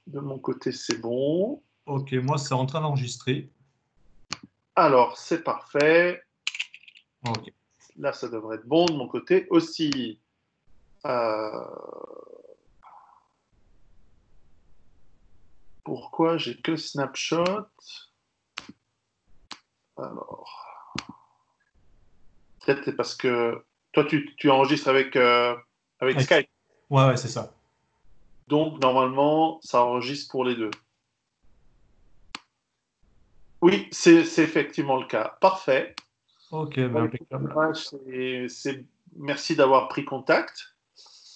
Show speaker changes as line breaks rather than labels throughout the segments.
De mon côté, c'est bon.
Ok, moi, c'est en train d'enregistrer.
Alors, c'est parfait.
Ok.
Là, ça devrait être bon de mon côté aussi. Pourquoi j'ai que Snapshot? Alors, peut-être c'est parce que toi, tu enregistres avec
Ouais,
Skype.
ouais, c'est ça.
Donc, normalement, ça enregistre pour les deux. Oui, c'est effectivement le cas. Parfait.
Ok, ben,
Bon, écoute,
impeccable.
merci d'avoir pris contact.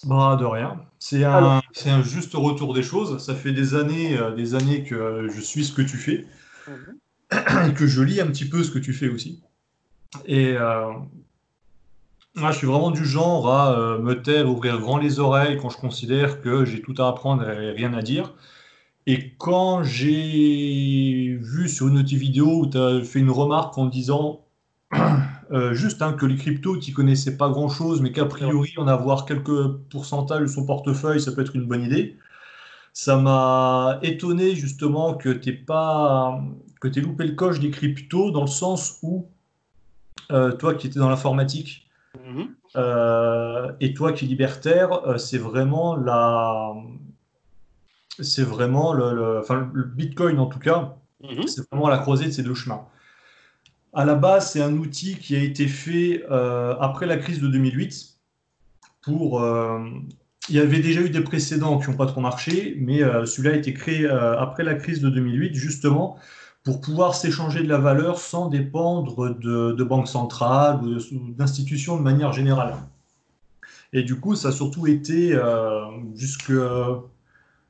Bah, de rien.
Alors,
C'est un juste retour des choses. Ça fait des années que je suis ce que tu fais et que je lis un petit peu ce que tu fais aussi. Et moi, je suis vraiment du genre à me taire, ouvrir grand les oreilles quand je considère que j'ai tout à apprendre et rien à dire. Et quand j'ai vu sur une autre vidéo où tu as fait une remarque en disant juste que les cryptos, tu connaissais pas grand-chose, mais qu'a priori, en avoir quelques pourcentages de son portefeuille, ça peut être une bonne idée. Ça m'a étonné justement que t'aies loupé le coche des cryptos dans le sens où toi qui étais dans l'informatique et toi qui es libertaire, c'est vraiment enfin, le Bitcoin en tout cas, c'est vraiment la croisée de ces deux chemins. À la base, c'est un outil qui a été fait après la crise de 2008 pour. Il y avait déjà eu des précédents qui n'ont pas trop marché, mais celui-là a été créé après la crise de 2008, justement, pour pouvoir s'échanger de la valeur sans dépendre de banques centrales ou d'institutions de manière générale. Et du coup, ça a surtout été jusque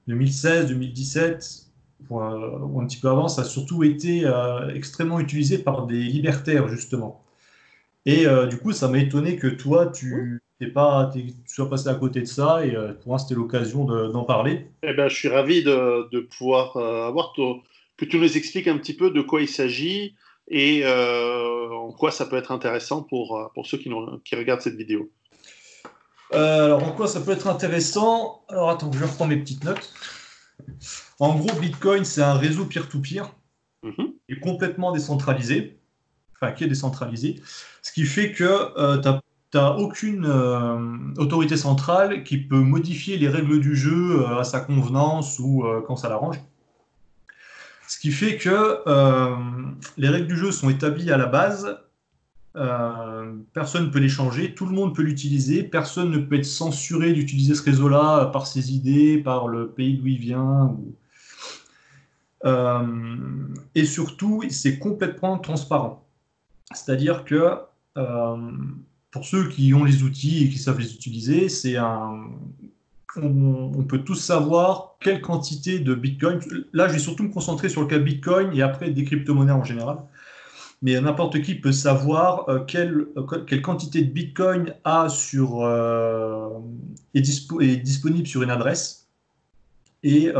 2016, 2017, ou un petit peu avant, ça a surtout été extrêmement utilisé par des libertaires, justement. Et du coup, ça m'a étonné que toi, tu sois passé à côté de ça, et pour moi, c'était l'occasion d'en parler.
eh ben, je suis ravi de pouvoir que tu nous expliques un petit peu de quoi il s'agit et en quoi ça peut être intéressant pour ceux qui regardent cette vidéo.
Alors, en quoi ça peut être intéressant? Alors, attends, je reprends mes petites notes. En gros, Bitcoin, c'est un réseau peer-to-peer
Mhm.
qui est complètement décentralisé, enfin, qui est décentralisé, ce qui fait que tu n'as aucune autorité centrale qui peut modifier les règles du jeu à sa convenance ou quand ça l'arrange. Ce qui fait que les règles du jeu sont établies à la base, personne ne peut les changer, tout le monde peut l'utiliser, personne ne peut être censuré d'utiliser ce réseau-là par ses idées, par le pays d'où il vient. Et surtout, c'est complètement transparent. C'est-à-dire que euh, pour ceux qui ont les outils et qui savent les utiliser, on peut tous savoir quelle quantité de Bitcoin. Là, je vais surtout me concentrer sur le cas Bitcoin et après des crypto-monnaies en général. Mais n'importe qui peut savoir quelle quantité de Bitcoin est disponible sur une adresse et,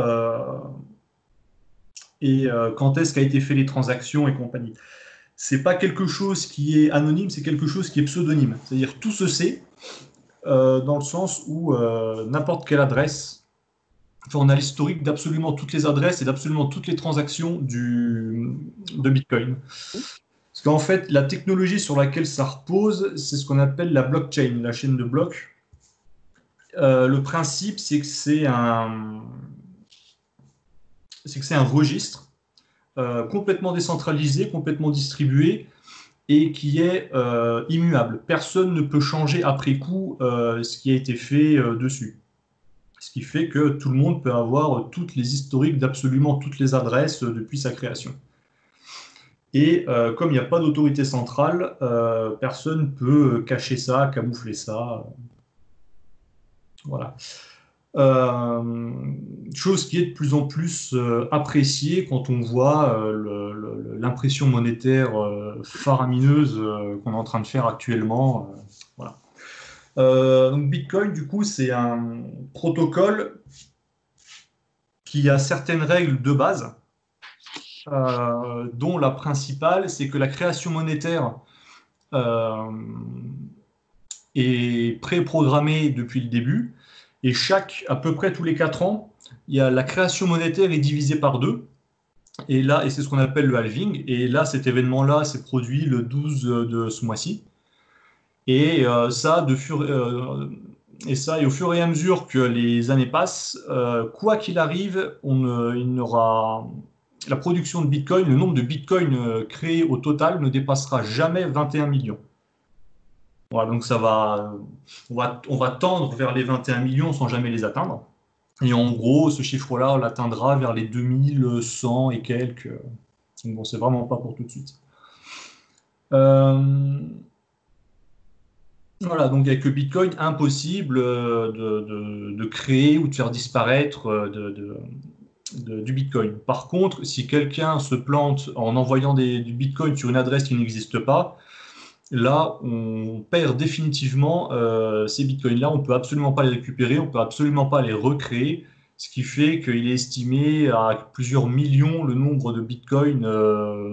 quand est-ce qu'a été fait les transactions et compagnie. C'est pas quelque chose qui est anonyme, c'est quelque chose qui est pseudonyme. C'est-à-dire tout se sait dans le sens où n'importe quelle adresse, enfin, on a l'historique d'absolument toutes les adresses et d'absolument toutes les transactions de Bitcoin. Parce qu'en fait, la technologie sur laquelle ça repose, c'est ce qu'on appelle la blockchain, la chaîne de blocs. Le principe, c'est que c'est un registre complètement décentralisé, complètement distribué et qui est immuable. Personne ne peut changer après coup ce qui a été fait dessus. Ce qui fait que tout le monde peut avoir toutes les historiques d'absolument toutes les adresses depuis sa création. Et comme il n'y a pas d'autorité centrale, personne ne peut cacher ça, camoufler ça. Voilà. Chose qui est de plus en plus appréciée quand on voit l'impression monétaire faramineuse qu'on est en train de faire actuellement. Voilà. Donc Bitcoin, du coup, c'est un protocole qui a certaines règles de base, dont la principale, c'est que la création monétaire euh, est préprogrammée depuis le début, et à peu près tous les 4 ans, la création monétaire est divisée par 2. Et là, et c'est ce qu'on appelle le halving. Et là, cet événement-là s'est produit le 12 de ce mois-ci. Et ça, et au fur et à mesure que les années passent, quoi qu'il arrive, la production de Bitcoin, le nombre de Bitcoin créés au total ne dépassera jamais 21 millions. Voilà, donc on va tendre vers les 21 millions sans jamais les atteindre. Et en gros, ce chiffre-là, on l'atteindra vers les 2100 et quelques. Donc bon, c'est vraiment pas pour tout de suite. Voilà, donc avec le Bitcoin, impossible de créer ou de faire disparaître du Bitcoin. Par contre, si quelqu'un se plante en envoyant du Bitcoin sur une adresse qui n'existe pas, là, on perd définitivement ces Bitcoins-là. On ne peut absolument pas les récupérer, on ne peut absolument pas les recréer, ce qui fait qu'il est estimé à plusieurs millions le nombre de Bitcoins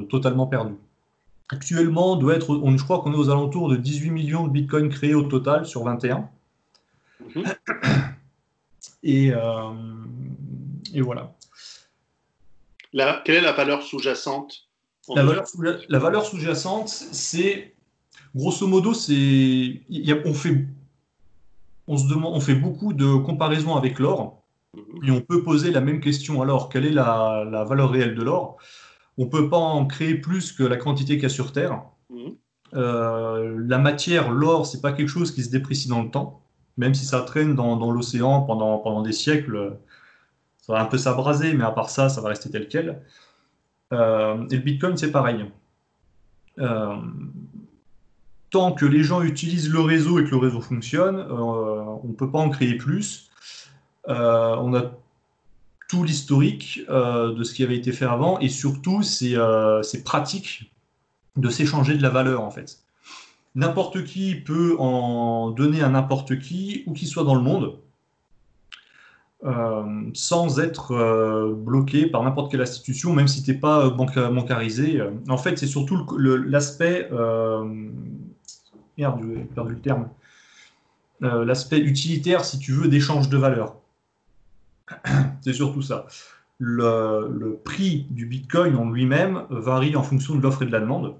totalement perdus. Actuellement, je crois qu'on est aux alentours de 18 millions de bitcoins créés au total sur 21. Et voilà.
Quelle est la valeur sous-jacente?
La valeur sous-jacente, c'est grosso modo, on fait beaucoup de comparaisons avec l'or. Et on peut poser la même question. Alors, quelle est la valeur réelle de l'or? On ne peut pas en créer plus que la quantité qu'il y a sur Terre. La matière, l'or, c'est pas quelque chose qui se déprécie dans le temps, même si ça traîne dans l'océan pendant des siècles, ça va un peu s'abraser, mais à part ça, ça va rester tel quel. Et le Bitcoin, c'est pareil. Tant que les gens utilisent le réseau et que le réseau fonctionne, on ne peut pas en créer plus. On a tout l'historique de ce qui avait été fait avant, et surtout, c'est pratique de s'échanger de la valeur, en fait. N'importe qui peut en donner à n'importe qui, où qu'il soit dans le monde, sans être bloqué par n'importe quelle institution, même si tu n'es pas bancarisé. En fait, c'est surtout l'aspect... merde, j'ai perdu le terme. L'aspect utilitaire, si tu veux, d'échange de valeur. C'est surtout ça. Le prix du Bitcoin en lui-même varie en fonction de l'offre et de la demande.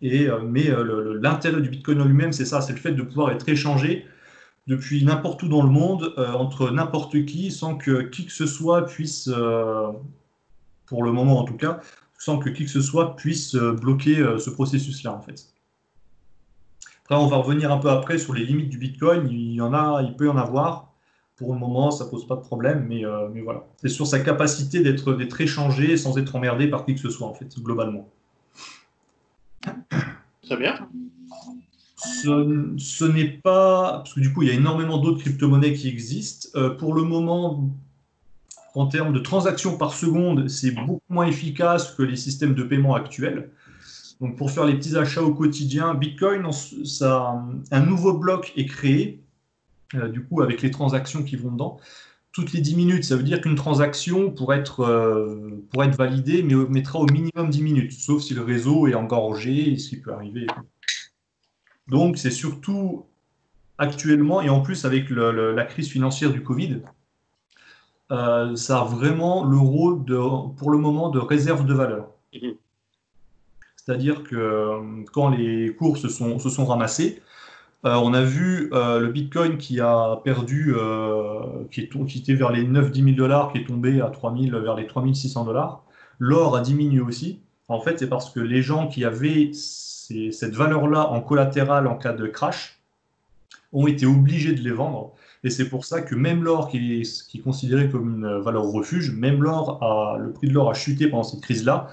Mais l'intérêt du Bitcoin en lui-même, c'est ça, c'est le fait de pouvoir être échangé depuis n'importe où dans le monde, entre n'importe qui, sans que qui que ce soit puisse, pour le moment en tout cas, sans que qui que ce soit puisse bloquer ce processus-là, en fait. Après, on va revenir un peu après sur les limites du Bitcoin. Il peut y en avoir. Pour le moment, ça pose pas de problème, mais voilà. C'est sur sa capacité d'être échangé sans être emmerdé par qui que ce soit, en fait, globalement.
Très bien.
Ce n'est pas... Parce que du coup, il y a énormément d'autres crypto-monnaies qui existent. Pour le moment, en termes de transactions par seconde, c'est beaucoup moins efficace que les systèmes de paiement actuels. Donc, pour faire les petits achats au quotidien, Bitcoin, un nouveau bloc est créé, du coup, avec les transactions qui vont dedans. Toutes les 10 minutes, ça veut dire qu'une transaction, pour être validée, mettra au minimum 10 minutes, sauf si le réseau est engorgé, ce qui peut arriver. Donc, c'est surtout actuellement, et en plus avec la crise financière du Covid, ça a vraiment le rôle, pour le moment, de réserve de valeur. C'est-à-dire que quand les cours se sont ramassés, on a vu le Bitcoin qui a perdu, qui était vers les 9-10 000 $, qui est tombé à vers les 3 600 $. L'or a diminué aussi. En fait, c'est parce que les gens qui avaient cette valeur-là en collatéral en cas de crash ont été obligés de les vendre. Et c'est pour ça que même l'or, qui est considéré comme une valeur refuge, même le prix de l'or a chuté pendant cette crise-là,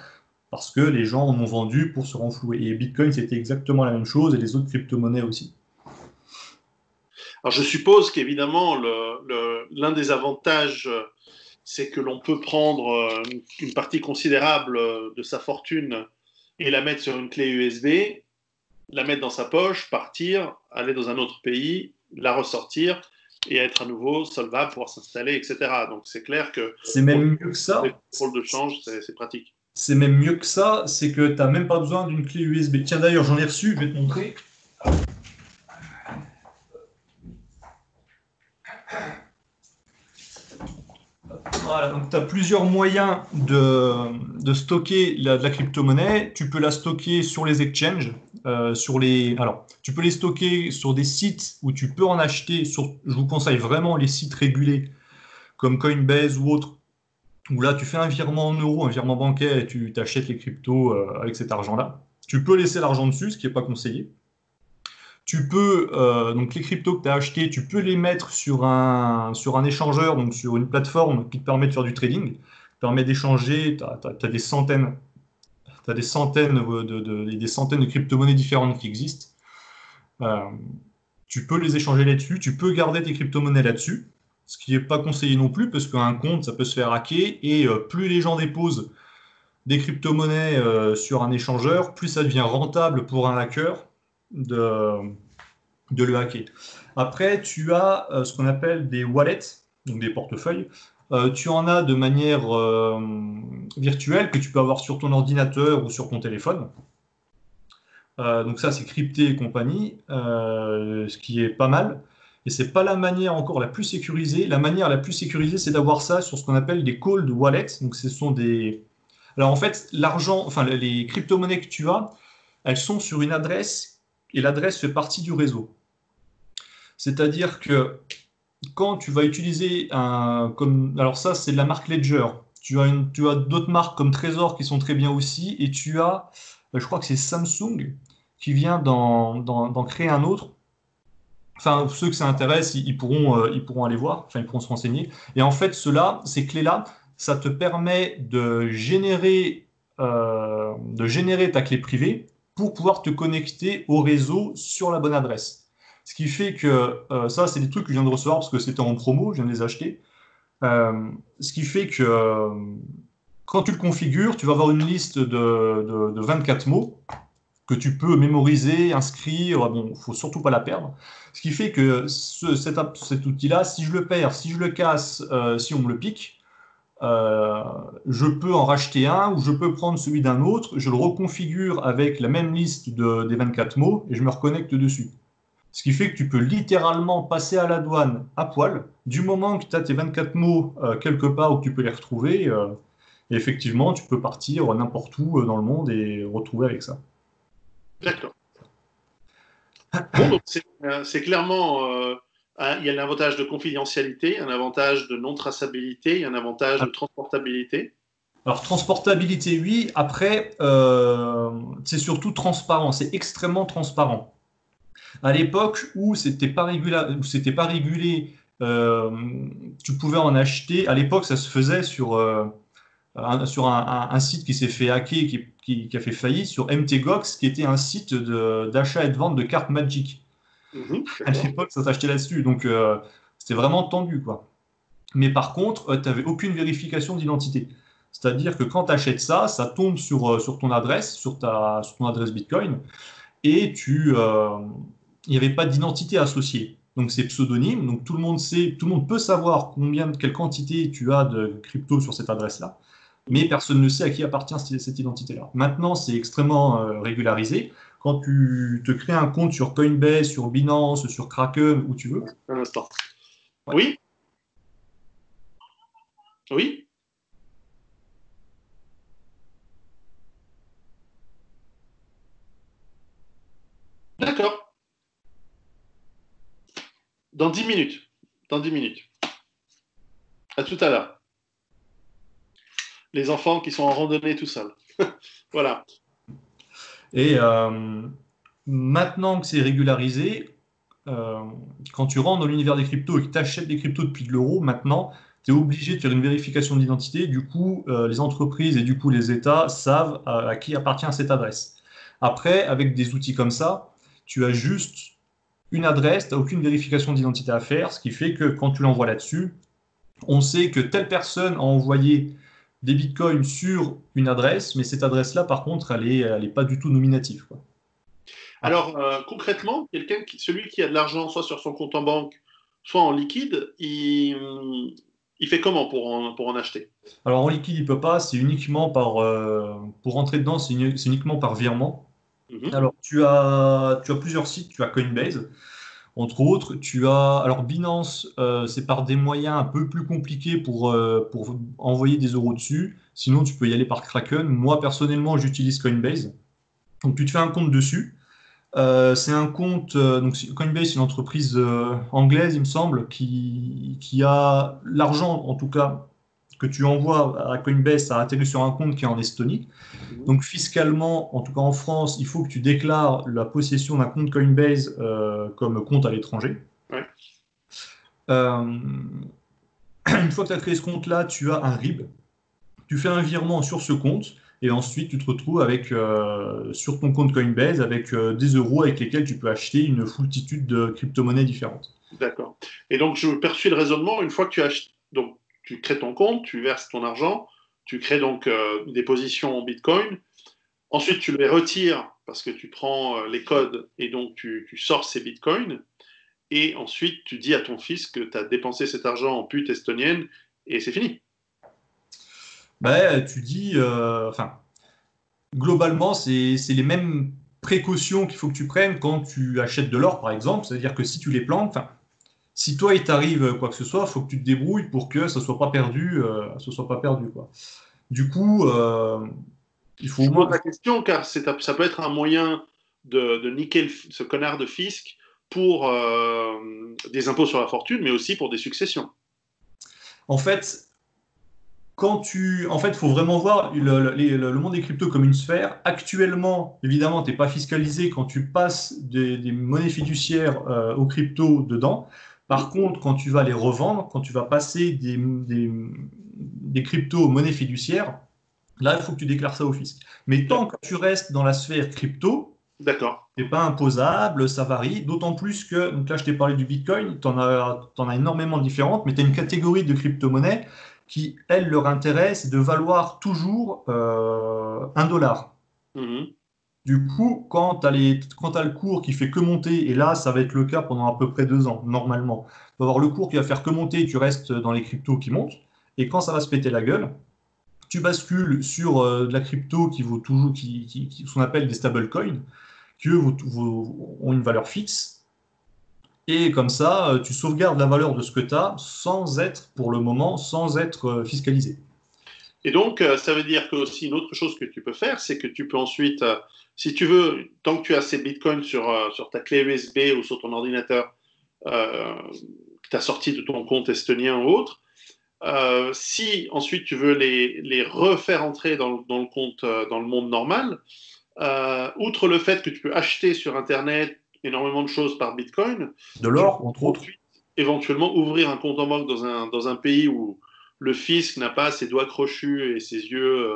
parce que les gens en ont vendu pour se renflouer. Et Bitcoin, c'était exactement la même chose, et les autres crypto-monnaies aussi.
Alors je suppose qu'évidemment, l'un des avantages, c'est que l'on peut prendre une partie considérable de sa fortune et la mettre sur une clé USB, la mettre dans sa poche, partir, aller dans un autre pays, la ressortir et être à nouveau solvable, pouvoir s'installer, etc. Donc c'est clair que
c'est même mieux que ça.
Le contrôle de change, c'est pratique.
C'est même mieux que ça, c'est que tu n'as même pas besoin d'une clé USB. Tiens, d'ailleurs, j'en ai reçu, je vais te montrer. Voilà, donc tu as plusieurs moyens de stocker de la crypto-monnaie. Tu peux la stocker sur les exchanges, alors, tu peux les stocker sur des sites où tu peux en acheter. Je vous conseille vraiment les sites régulés comme Coinbase ou autres, où là tu fais un virement en euros, un virement bancaire et tu t'achètes les cryptos avec cet argent-là. Tu peux laisser l'argent dessus, ce qui n'est pas conseillé. Tu peux, donc les cryptos que tu as achetés, tu peux les mettre sur un échangeur, donc sur une plateforme qui te permet de faire du trading, qui te permet d'échanger, tu as des centaines, des centaines de crypto-monnaies différentes qui existent. Tu peux les échanger là-dessus, tu peux garder tes crypto-monnaies là-dessus, ce qui n'est pas conseillé non plus, parce qu'un compte, ça peut se faire hacker, et plus les gens déposent des crypto-monnaies sur un échangeur, plus ça devient rentable pour un hacker de le hacker. Après, tu as ce qu'on appelle des wallets, donc des portefeuilles. Tu en as de manière virtuelle que tu peux avoir sur ton ordinateur ou sur ton téléphone. Donc ça, c'est crypté et compagnie, ce qui est pas mal. Et c'est pas la manière encore la plus sécurisée. La manière la plus sécurisée, c'est d'avoir ça sur ce qu'on appelle des cold wallets. Donc ce sont des... Alors en fait, les crypto-monnaies que tu as, elles sont sur une adresse et l'adresse fait partie du réseau. C'est-à-dire que quand tu vas utiliser alors ça, c'est de la marque Ledger. Tu as d'autres marques comme Trésor qui sont très bien aussi, et tu as, je crois que c'est Samsung qui vient d'en créer un autre. Enfin, ceux que ça intéresse, ils pourront aller voir, enfin, ils pourront se renseigner. Et en fait, ces clés-là, ça te permet de générer ta clé privée pour pouvoir te connecter au réseau sur la bonne adresse. Ce qui fait que, ça, c'est des trucs que je viens de recevoir parce que c'était en promo, je viens de les acheter. Ce qui fait que quand tu le configures, tu vas avoir une liste de 24 mots que tu peux mémoriser, inscrire. Bon, il ne faut surtout pas la perdre. Ce qui fait que cet outil-là, si je le perds, si je le casse, si on me le pique, je peux en racheter un ou je peux prendre celui d'un autre, je le reconfigure avec la même liste des 24 mots et je me reconnecte dessus. Ce qui fait que tu peux littéralement passer à la douane à poil, du moment que tu as tes 24 mots quelque part où tu peux les retrouver, et effectivement, tu peux partir n'importe où dans le monde et retrouver avec ça.
D'accord. Bon, donc c'est clairement, il y a l'avantage de confidentialité, un avantage de non-traçabilité, un avantage de transportabilité.
Alors, transportabilité, oui. Après, c'est surtout transparent, c'est extrêmement transparent. À l'époque où c'était pas régulé, tu pouvais en acheter. À l'époque, ça se faisait sur un site qui s'est fait hacker, qui a fait faillite, sur MTGOX, qui était un site d'achat et de vente de cartes Magic. À l'époque, ça s'achetait là-dessus, donc c'était vraiment tendu, quoi. Mais par contre, tu n'avais aucune vérification d'identité. C'est-à-dire que quand tu achètes ça, ça tombe sur ton adresse, sur ton adresse Bitcoin, et il n'y avait pas d'identité associée. Donc c'est pseudonyme, donc tout le monde peut savoir quelle quantité tu as de crypto sur cette adresse-là, mais personne ne sait à qui appartient cette identité-là. Maintenant, c'est extrêmement régularisé. Quand tu te crées un compte sur Coinbase, sur Binance, sur Kraken, où tu veux.
Un instant.
Ouais.
Oui. Oui. D'accord. Dans 10 minutes. Dans 10 minutes. À tout à l'heure. Les enfants qui sont en randonnée tout seuls. Voilà.
Et maintenant que c'est régularisé, quand tu rentres dans l'univers des cryptos et que tu achètes des cryptos depuis de l'euro, maintenant, tu es obligé de faire une vérification d'identité. Du coup, les entreprises et du coup les États savent à qui appartient cette adresse. Après, avec des outils comme ça, tu as juste une adresse, tu n'as aucune vérification d'identité à faire, ce qui fait que quand tu l'envoies là-dessus, on sait que telle personne a envoyé des bitcoins sur une adresse, mais cette adresse-là, par contre, elle est pas du tout nominative, quoi.
Alors, concrètement, celui qui a de l'argent soit sur son compte en banque, soit en liquide, il fait comment pour en acheter?
Alors en liquide, il peut pas, c'est uniquement pour rentrer dedans, c'est uniquement par virement.
Mhm.
Alors tu as plusieurs sites, tu as Coinbase. Entre autres, tu as, alors Binance, c'est par des moyens un peu plus compliqués pour envoyer des euros dessus. Sinon, tu peux y aller par Kraken. Moi, personnellement, j'utilise Coinbase. Donc, tu te fais un compte dessus. C'est un compte, donc Coinbase, c'est une entreprise anglaise, il me semble, qui a l'argent, en tout cas, que tu envoies à Coinbase, ça atterrit sur un compte qui est en Estonie. Donc fiscalement, en tout cas en France, il faut que tu déclares la possession d'un compte Coinbase comme compte à l'étranger.
Ouais.
Une fois que tu as créé ce compte-là, tu as un RIB. Tu fais un virement sur ce compte et ensuite tu te retrouves avec, sur ton compte Coinbase avec des euros avec lesquels tu peux acheter une foultitude de crypto-monnaies différentes.
D'accord. Et donc, je poursuis le raisonnement. Une fois que donc, tu crées ton compte, tu verses ton argent, tu crées donc des positions en Bitcoin. Ensuite, tu les retires parce que tu prends les codes et donc tu sors ces Bitcoins. Et ensuite, tu dis à ton fils que tu as dépensé cet argent en pute estonienne et c'est fini.
Bah, tu dis, enfin, globalement, c'est les mêmes précautions qu'il faut que tu prennes quand tu achètes de l'or, par exemple. C'est-à-dire que si tu les plantes, enfin, si toi il t'arrive quoi que ce soit, il faut que tu te débrouilles pour que ça soit pas perdu, quoi. Du coup, il faut
Je
au
pose
moins.
la question car ça peut être un moyen de niquer ce connard de fisc pour des impôts sur la fortune, mais aussi pour des successions.
En fait, il faut vraiment voir le monde des cryptos comme une sphère. Actuellement, évidemment, tu n'es pas fiscalisé quand tu passes des monnaies fiduciaires aux cryptos dedans. Par contre, quand tu vas les revendre, quand tu vas passer des cryptos aux monnaies fiduciaires, là, il faut que tu déclares ça au fisc. Mais tant que tu restes dans la sphère crypto,
D'accord.
c'est pas imposable, ça varie. D'autant plus que, donc là, je t'ai parlé du Bitcoin, t'en as énormément de différentes, mais tu as une catégorie de crypto-monnaies qui, elles, leur intérêt, c'est de valoir toujours 1 $.
Mhm.
Du coup, quand tu as, le cours qui fait que monter, et là, ça va être le cas pendant à peu près 2 ans, normalement, tu vas avoir le cours qui va faire que monter, tu restes dans les cryptos qui montent, et quand ça va se péter la gueule, tu bascules sur de la crypto qui vaut toujours, ce qu'on appelle des stablecoins, qui eux ont une valeur fixe. Et comme ça, tu sauvegardes la valeur de ce que tu as sans être, pour le moment, sans être fiscalisé.
Et donc, ça veut dire que aussi une autre chose que tu peux faire, c'est que tu peux ensuite, si tu veux, tant que tu as ces bitcoins sur ta clé USB ou sur ton ordinateur, que tu as sorti de ton compte estonien ou autre, si ensuite tu veux les refaire entrer dans le compte, dans le monde normal, outre le fait que tu peux acheter sur Internet énormément de choses par bitcoin,
De
tu
l'or, entre
peux
autres.
ensuite éventuellement ouvrir un compte en banque dans un pays où le fisc n'a pas ses doigts crochus et ses yeux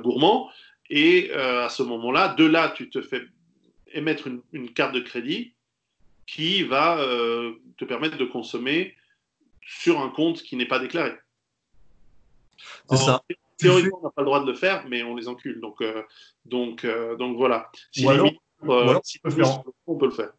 gourmands. Et à ce moment-là, de là, tu te fais émettre une carte de crédit qui va te permettre de consommer sur un compte qui n'est pas déclaré.
C'est
En
ça. Tu le fais.
théoriquement, on n'a pas le droit de le faire, mais on les encule. Donc voilà. Si
Ou
les
alors, ou alors, tu
si
peux
les
faire,
on peut le faire.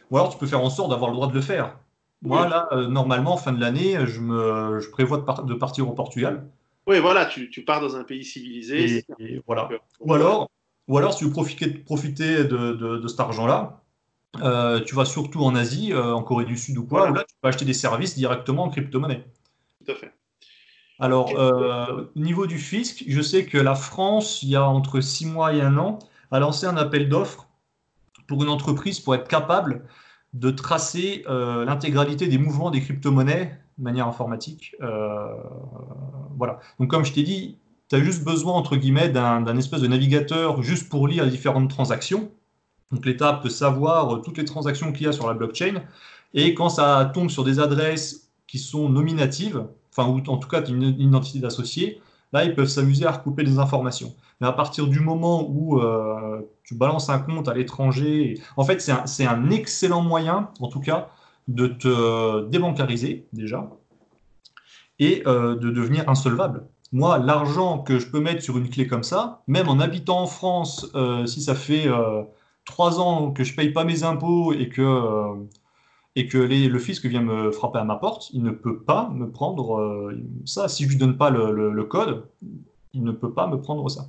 ou alors tu peux faire en sorte d'avoir le droit de le faire. Moi,
Oui.
là, normalement, fin de l'année, je prévois de partir au Portugal.
Oui, voilà, tu pars dans un pays civilisé.
Et voilà.
Donc voilà.
Ou alors, si tu veux profiter de cet argent-là, tu vas surtout en Asie, en Corée du Sud ou quoi, où
Voilà,
là, tu peux acheter des services directement en crypto-monnaie.
tout à fait.
Alors, au niveau du fisc, je sais que la France, il y a entre 6 mois et 1 an, a lancé un appel d'offres pour une entreprise pour être capable de tracer l'intégralité des mouvements des crypto-monnaies de manière informatique. Voilà. Donc, comme je t'ai dit, tu as juste besoin, entre guillemets, d'un espèce de navigateur juste pour lire les différentes transactions. Donc, l'État peut savoir toutes les transactions qu'il y a sur la blockchain. Et quand ça tombe sur des adresses qui sont nominatives, enfin, ou en tout cas une identité d'associé, là, ils peuvent s'amuser à recouper des informations. Mais à partir du moment où tu balances un compte à l'étranger, en fait, c'est un excellent moyen, en tout cas, de te débancariser, déjà, et de devenir insolvable. Moi, l'argent que je peux mettre sur une clé comme ça, même en habitant en France, si ça fait 3 ans que je paye pas mes impôts et que le fisc vient me frapper à ma porte, il ne peut pas me prendre ça. Si je lui donne pas le code, il ne peut pas me prendre ça.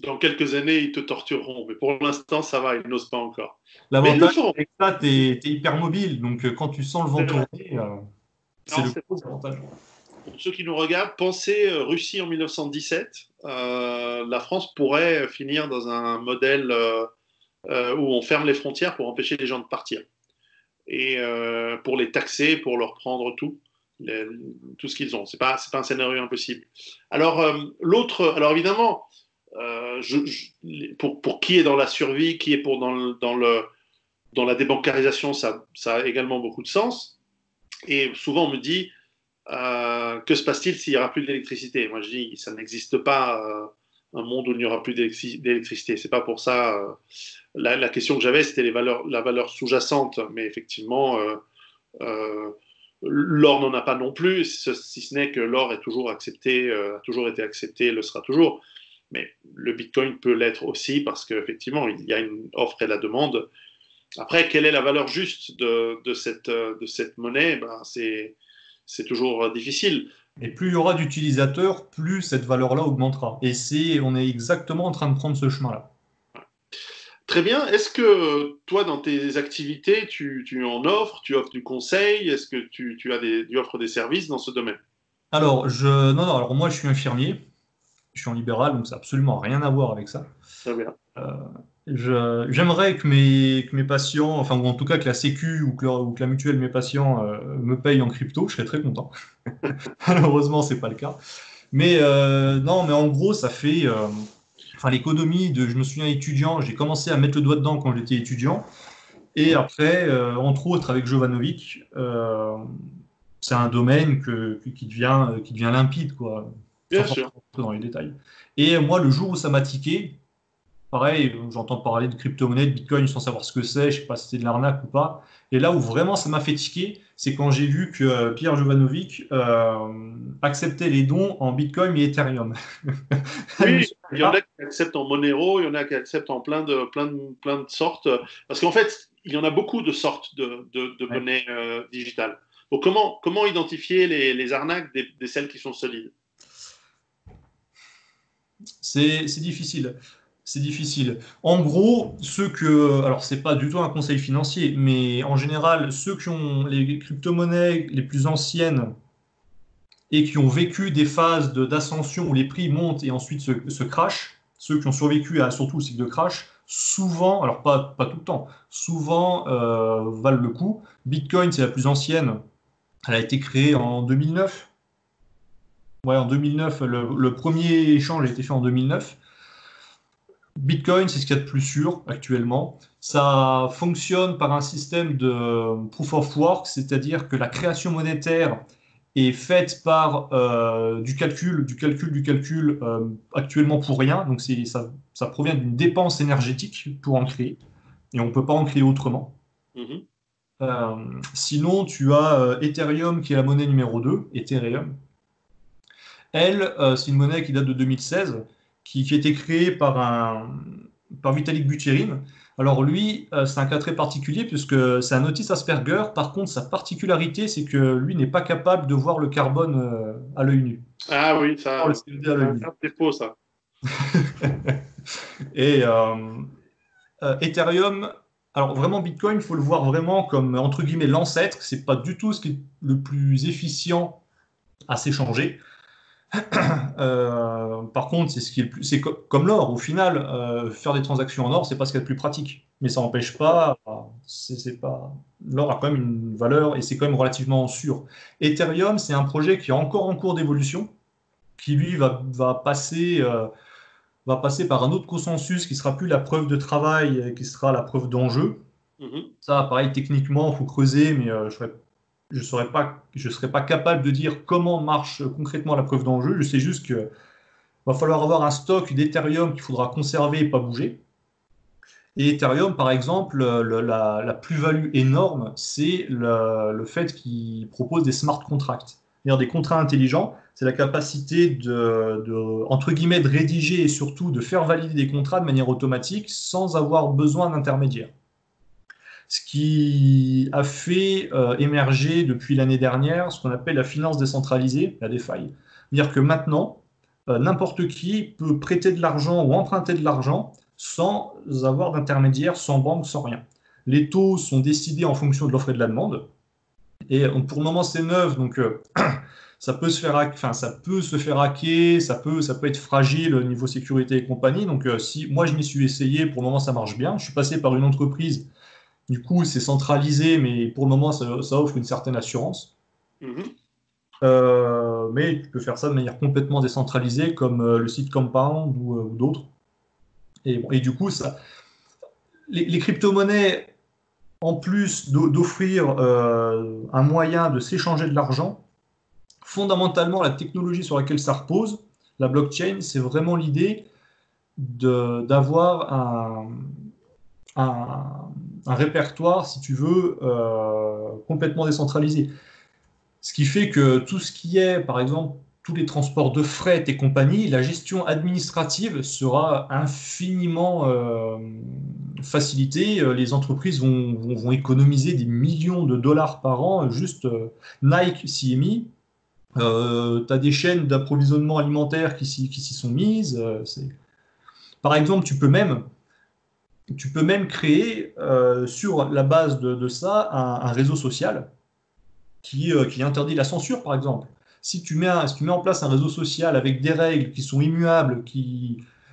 Dans quelques années, ils te tortureront. Mais pour l'instant, ça va, ils n'osent pas encore. Mais ils le
L'avantage,
feront.
c'est que là, tu es hyper mobile. Donc, quand tu sens le vent
C'est vrai.
tourner, c'est
Non,
le
c'est
gros avantage.
Pour ceux qui nous regardent, pensez Russie en 1917. La France pourrait finir dans un modèle où on ferme les frontières pour empêcher les gens de partir. Et pour les taxer, pour leur prendre tout, tout ce qu'ils ont. C'est pas un scénario impossible. Alors, alors évidemment, pour qui est dans la survie, qui est dans la débancarisation, ça a également beaucoup de sens. Et souvent, on me dit, que se passe-t-il s'il n'y aura plus d'électricité? Moi, je dis, ça n'existe pas un monde où il n'y aura plus d'électricité. C'est pas pour ça. La question que j'avais, c'était la valeur sous-jacente. Mais effectivement, euh, l'or n'en a pas non plus, si ce n'est que l'or est toujours accepté, a toujours été accepté, le sera toujours. Mais le Bitcoin peut l'être aussi parce qu'effectivement, il y a une offre et la demande. Après, quelle est la valeur juste de cette monnaie? Ben, c'est toujours difficile.
Et plus il y aura d'utilisateurs, plus cette valeur-là augmentera. Et on est exactement en train de prendre ce chemin-là.
Très bien. Est-ce que toi, dans tes activités, tu en offres, tu offres du conseil? Est-ce que tu offres des services dans ce domaine?
Alors, non, non, alors moi, je suis infirmier. Je suis en libéral, donc ça n'a absolument rien à voir avec ça.
Très bien.
J'aimerais que mes patients, enfin, ou en tout cas que la Sécu ou que la mutuelle de mes patients me payent en crypto, je serais très content. Malheureusement, c'est pas le cas. Mais non, mais en gros, ça fait. Enfin, l'économie, je me souviens étudiant, j'ai commencé à mettre le doigt dedans quand j'étais étudiant. Et après, entre autres, avec Jovanovic, c'est un domaine qui devient limpide, quoi, sans
Bien
forcément
sûr.
rentrer dans les détails. Et moi, le jour où ça m'a tiqué, pareil, j'entends parler de crypto-monnaie, de Bitcoin sans savoir ce que c'est, je sais pas si c'était de l'arnaque ou pas. Et là où vraiment ça m'a fait tiquer, c'est quand j'ai vu que Pierre Jovanovic acceptait les dons en Bitcoin et Ethereum. Elle me
Oui,
suit
il y en
pas.
a qui acceptent en Monero, il y en a qui acceptent en plein de sortes. Parce qu'en fait, il y en a beaucoup de sortes de
Ouais.
monnaies digitales. Donc, comment identifier les arnaques des celles qui sont solides?
C'est difficile. C'est difficile. En gros, alors c'est pas du tout un conseil financier, mais en général, ceux qui ont les crypto-monnaies les plus anciennes et qui ont vécu des phases d'ascension où les prix montent et ensuite se crashent, ceux qui ont survécu à surtout le cycle de crash, souvent, alors pas tout le temps, souvent valent le coup. Bitcoin, c'est la plus ancienne. Elle a été créée en 2009. Ouais, en 2009, le premier échange a été fait en 2009. Bitcoin, c'est ce qu'il y a de plus sûr actuellement. Ça fonctionne par un système de proof of work, c'est-à-dire que la création monétaire est faite par du calcul actuellement pour rien. Donc ça provient d'une dépense énergétique pour en créer. Et on ne peut pas en créer autrement.
Mhm.
Sinon, tu as Ethereum qui est la monnaie numéro 2, Ethereum. Elle, c'est une monnaie qui date de 2016, qui a été créée par Vitalik Buterin. Alors lui, c'est un cas très particulier puisque c'est un Otis Asperger. Par contre, sa particularité, c'est que lui n'est pas capable de voir le carbone à l'œil nu.
Ah oui,
Voir le
ça,
CO2 à
c'est
l'œil
un
nu.
défaut, ça.
Et Ethereum, alors vraiment Bitcoin, il faut le voir vraiment comme entre guillemets l'ancêtre. C'est pas du tout ce qui est le plus efficient à s'échanger. Par contre, c'est ce qui est le plus, comme l'or. Au final, faire des transactions en or, c'est pas ce qu'il y a de plus pratique. Mais ça n'empêche pas, c'est pas. L'or a quand même une valeur et c'est quand même relativement sûr. Ethereum, c'est un projet qui est encore en cours d'évolution, qui lui va passer par un autre consensus qui sera plus la preuve de travail, qui sera la preuve d'enjeu.
Mhm.
Ça, pareil, techniquement, il faut creuser, mais je serais pas capable de dire comment marche concrètement la preuve d'enjeu. Je sais juste qu'il va falloir avoir un stock d'Ethereum qu'il faudra conserver et pas bouger. Et Ethereum, par exemple, la plus-value énorme, c'est le fait qu'il propose des smart contracts, c'est-à-dire des contrats intelligents. C'est la capacité entre guillemets, de rédiger et surtout de faire valider des contrats de manière automatique sans avoir besoin d'intermédiaire. Ce qui a fait émerger depuis l'année dernière ce qu'on appelle la finance décentralisée, la DeFi. C'est-à-dire que maintenant, n'importe qui peut prêter de l'argent ou emprunter de l'argent sans avoir d'intermédiaire, sans banque, sans rien. Les taux sont décidés en fonction de l'offre et de la demande. Et pour le moment, c'est neuf, donc ça peut se faire hacker, ça peut être fragile au niveau sécurité et compagnie. Donc, si moi je m'y suis essayé, pour le moment ça marche bien. Je suis passé par une entreprise, du coup c'est centralisé, mais pour le moment ça offre une certaine assurance. Mais tu peux faire ça de manière complètement décentralisée, comme le site Compound ou d'autres. Et du coup, les crypto-monnaies, en plus d'offrir un moyen de s'échanger de l'argent, fondamentalement, la technologie sur laquelle ça repose, la blockchain, c'est vraiment l'idée d'avoir un répertoire, si tu veux, complètement décentralisé. Ce qui fait que tout ce qui est, par exemple, tous les transports de fret et compagnie, la gestion administrative sera infiniment facilitée. Les entreprises vont économiser des millions de dollars par an. Juste Nike s'y est mis. Tu as des chaînes d'approvisionnement alimentaire qui s'y sont mises. Par exemple, tu peux même créer sur la base de ça un réseau social qui interdit la censure, par exemple. Si tu mets en place un réseau social avec des règles qui sont immuables,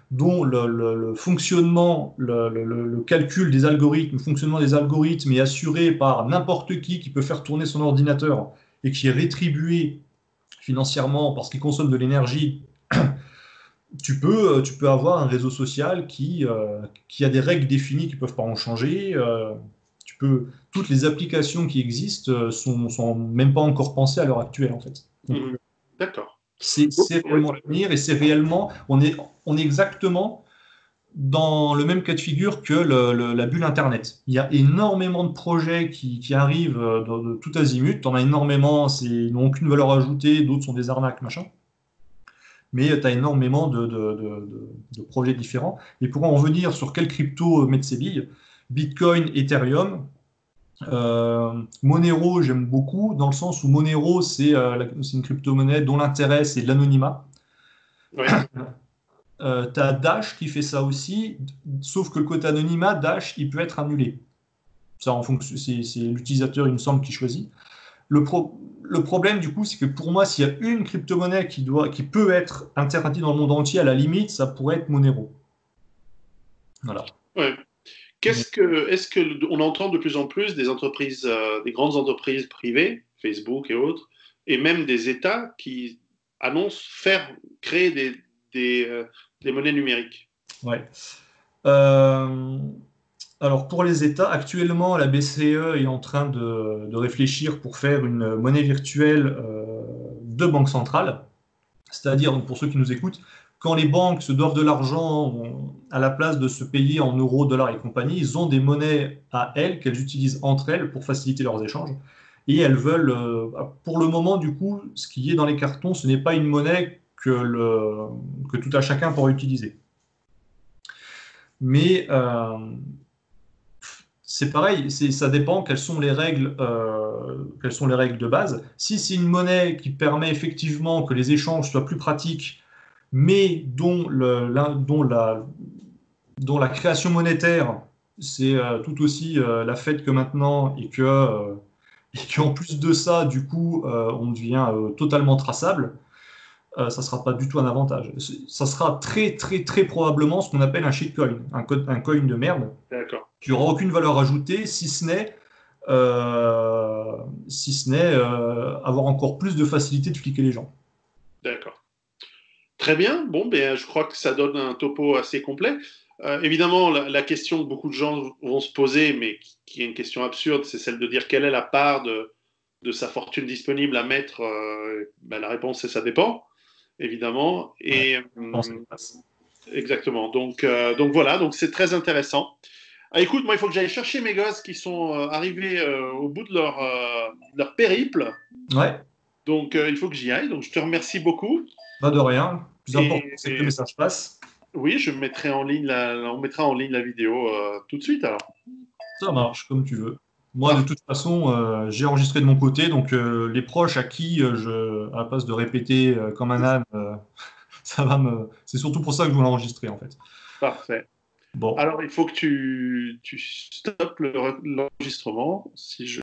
dont le fonctionnement, le calcul des algorithmes, le fonctionnement des algorithmes est assuré par n'importe qui peut faire tourner son ordinateur et qui est rétribué financièrement parce qu'il consomme de l'énergie, tu peux avoir un réseau social qui a des règles définies qui ne peuvent pas en changer. Toutes les applications qui existent sont même pas encore pensées à l'heure actuelle, en fait.
D'accord.
C'est réellement l'avenir et c'est réellement, on est exactement dans le même cas de figure que la bulle Internet. Il y a énormément de projets qui arrivent de tout azimut. T'en as énormément, ils n'ont aucune valeur ajoutée, d'autres sont des arnaques, machin. Mais tu as énormément de projets différents. Et pour en venir sur quelle crypto mettre ses billes, Bitcoin, Ethereum, Monero, j'aime beaucoup, dans le sens où Monero, c'est une crypto-monnaie dont l'intérêt, c'est l'anonymat.
Ouais.
Tu as Dash qui fait ça aussi, sauf que le côté anonymat, Dash, il peut être annulé. Ça, en fonction, c'est l'utilisateur, il me semble, qui choisit. Le problème, du coup, c'est que pour moi, s'il y a une crypto-monnaie qui peut être interdite dans le monde entier, à la limite, ça pourrait être Monero. Voilà.
Ouais. Est-ce que on entend de plus en plus des entreprises, des grandes entreprises privées, Facebook et autres, et même des États qui annoncent créer des monnaies numériques?
Ouais. Alors pour les États, actuellement, la BCE est en train de réfléchir pour faire une monnaie virtuelle de banque centrale. C'est-à-dire, pour ceux qui nous écoutent, quand les banques se doivent de l'argent à la place de se payer en euros, dollars et compagnie, ils ont des monnaies à elles qu'elles utilisent entre elles pour faciliter leurs échanges. Et elles veulent, pour le moment, du coup, ce qui est dans les cartons, ce n'est pas une monnaie que tout à chacun pourra utiliser. Mais c'est pareil, ça dépend quelles sont les règles de base. Si c'est une monnaie qui permet effectivement que les échanges soient plus pratiques, mais dont la création monétaire, c'est tout aussi la fête que maintenant, et qu'en plus de ça, du coup, on devient totalement traçable, ça ne sera pas du tout un avantage. Ça sera très, très, très probablement ce qu'on appelle un shitcoin, un coin de merde, qui n'aura aucune valeur ajoutée, si ce n'est avoir encore plus de facilité de fliquer les gens.
D'accord. Très bien. Bon, ben, je crois que ça donne un topo assez complet. Évidemment, la question que beaucoup de gens vont se poser, mais qui est une question absurde, c'est celle de dire quelle est la part de sa fortune disponible à mettre. Ben, la réponse, c'est ça dépend, évidemment. Et exactement. Donc voilà. Donc c'est très intéressant. Ah, écoute, moi, il faut que j'aille chercher mes gosses qui sont arrivés au bout de leur périple.
Ouais.
Donc il faut que j'y aille. Donc je te remercie beaucoup.
Pas de rien. Le plus important, c'est que le message passe.
Oui, on mettra en ligne la vidéo tout de suite alors.
Ça marche, comme tu veux. Moi, de toute façon, j'ai enregistré de mon côté, donc les proches à qui à la place de répéter comme un âne, C'est surtout pour ça que je voulais l'enregistrer en fait.
Parfait.
Bon.
Alors, il faut que tu stoppes l'enregistrement. Si je